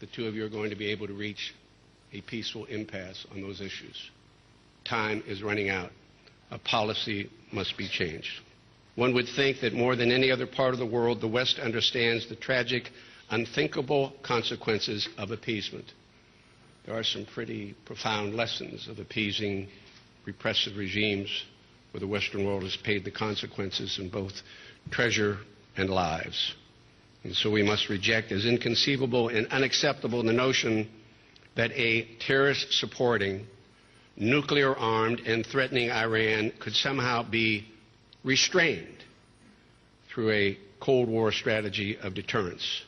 the two of you are going to be able to reach a peaceful impasse on those issues. Time is running out. A policy must be changed. One would think that more than any other part of the world, the West understands the tragic, unthinkable consequences of appeasement. There are some pretty profound lessons of appeasing repressive regimes where the Western world has paid the consequences in both treasure and lives. And so we must reject as inconceivable and unacceptable the notion that a terrorist-supporting, nuclear-armed and threatening Iran could somehow be restrained through a Cold War strategy of deterrence.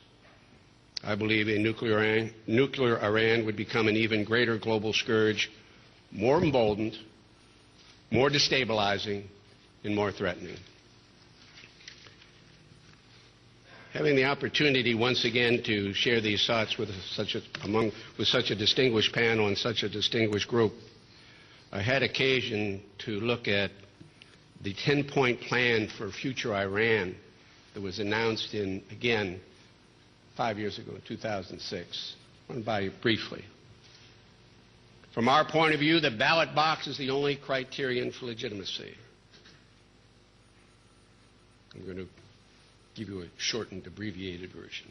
I believe a nuclear Iran would become an even greater global scourge, more emboldened, more destabilizing, and more threatening. Having the opportunity once again to share these thoughts with such a distinguished panel and such a distinguished group, I had occasion to look at the 10-point plan for future Iran that was announced in, again, 5 years ago, in 2006. I want to buy you briefly. From our point of view, the ballot box is the only criterion for legitimacy. I'm going to give you a shortened, abbreviated version.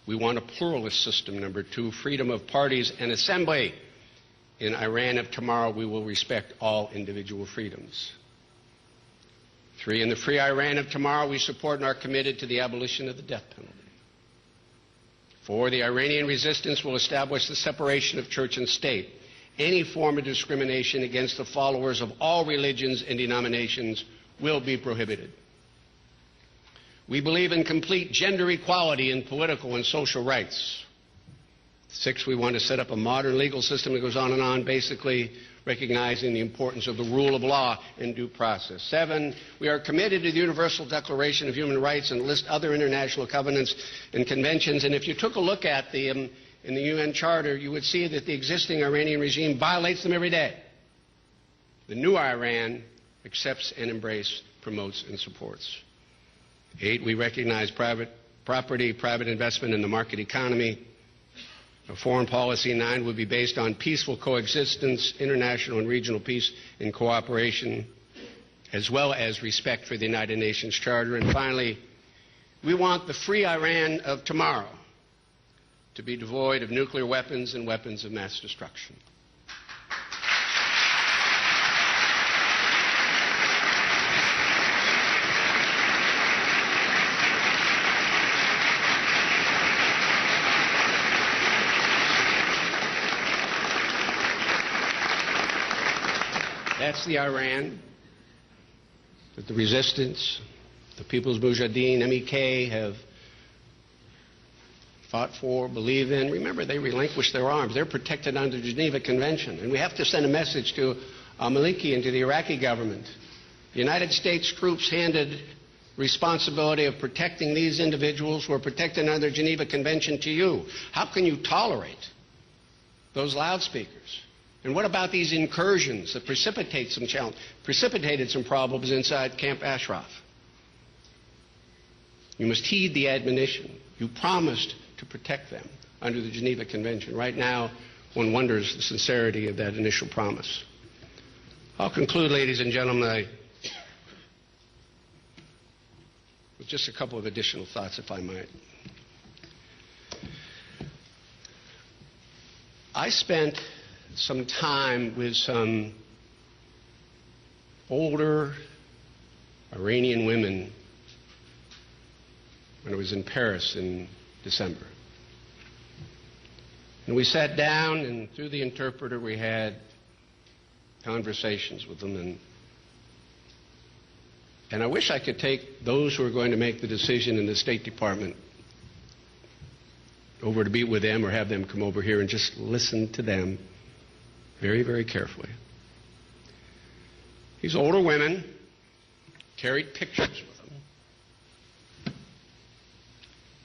We want a pluralist system. Number two, freedom of parties and assembly. In Iran of tomorrow, we will respect all individual freedoms. Three, in the free Iran of tomorrow, we support and are committed to the abolition of the death penalty. Four, the Iranian resistance will establish the separation of church and state. Any form of discrimination against the followers of all religions and denominations will be prohibited. We believe in complete gender equality in political and social rights. Six, we want to set up a modern legal system that goes on, basically recognizing the importance of the rule of law and due process. Seven, we are committed to the Universal Declaration of Human Rights and list other international covenants and conventions. And if you took a look at them in the UN Charter, you would see that the existing Iranian regime violates them every day. The new Iran accepts and embraces, promotes, and supports. Eight, we recognize private property, private investment in the market economy. A foreign policy, nine, would be based on peaceful coexistence, international and regional peace and cooperation, as well as respect for the United Nations Charter. And finally, we want the free Iran of tomorrow to be devoid of nuclear weapons and weapons of mass destruction. That's the Iran that the resistance, the People's Mujahideen, MEK, have fought for, believe in. Remember, they relinquished their arms. They're protected under the Geneva Convention. And we have to send a message to al-Maliki and to the Iraqi government. The United States troops handed responsibility of protecting these individuals who are protected under the Geneva Convention to you. How can you tolerate those loudspeakers? And what about these incursions that precipitated some problems inside Camp Ashraf? You must heed the admonition. You promised to protect them under the Geneva Convention. Right now, one wonders the sincerity of that initial promise. I'll conclude, ladies and gentlemen, with just a couple of additional thoughts, if I might. I spent some time with some older Iranian women when I was in Paris in December. And we sat down, and through the interpreter we had conversations with them. And I wish I could take those who are going to make the decision in the State Department over to meet with them or have them come over here and just listen to them very, very carefully. These older women carried pictures with them.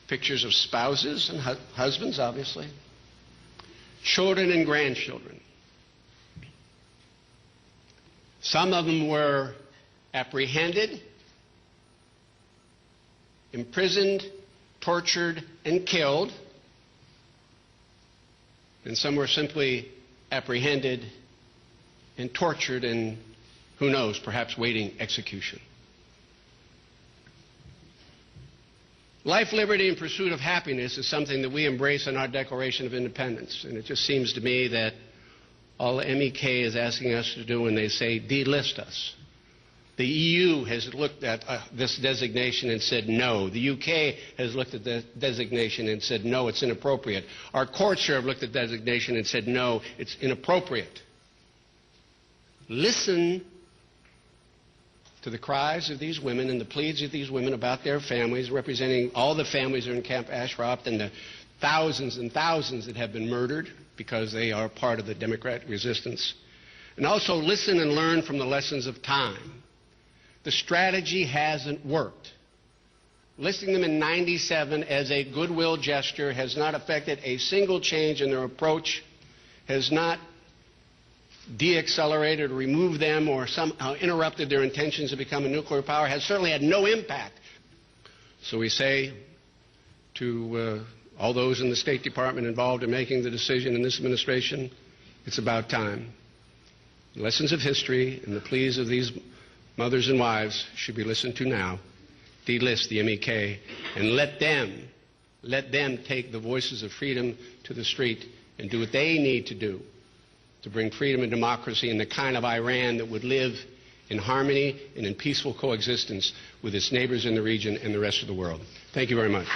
Pictures of spouses and husbands, obviously. Children and grandchildren. Some of them were apprehended, imprisoned, tortured, and killed. and some were simply apprehended and tortured and, who knows, perhaps waiting execution. Life, liberty, and pursuit of happiness is something that we embrace in our Declaration of Independence, and it just seems to me that all the MEK is asking us to do when they say delist us. The EU has looked at this designation and said no. The UK has looked at the designation and said no, it's inappropriate. Our courts have looked at the designation and said no, it's inappropriate. Listen to the cries of these women and the pleas of these women about their families, representing all the families that are in Camp Ashraf and the thousands and thousands that have been murdered because they are part of the democratic resistance. And also listen and learn from the lessons of time. The strategy hasn't worked. Listing them in 97 as a goodwill gesture has not affected a single change in their approach, has not de-accelerated or removed them or somehow interrupted their intentions to become a nuclear power, has certainly had no impact. So we say to all those in the State Department involved in making the decision in this administration, it's about time. The lessons of history and the pleas of these mothers and wives should be listened to now. Delist the MEK and let them take the voices of freedom to the street and do what they need to do to bring freedom and democracy in the kind of Iran that would live in harmony and in peaceful coexistence with its neighbors in the region and the rest of the world. Thank you very much.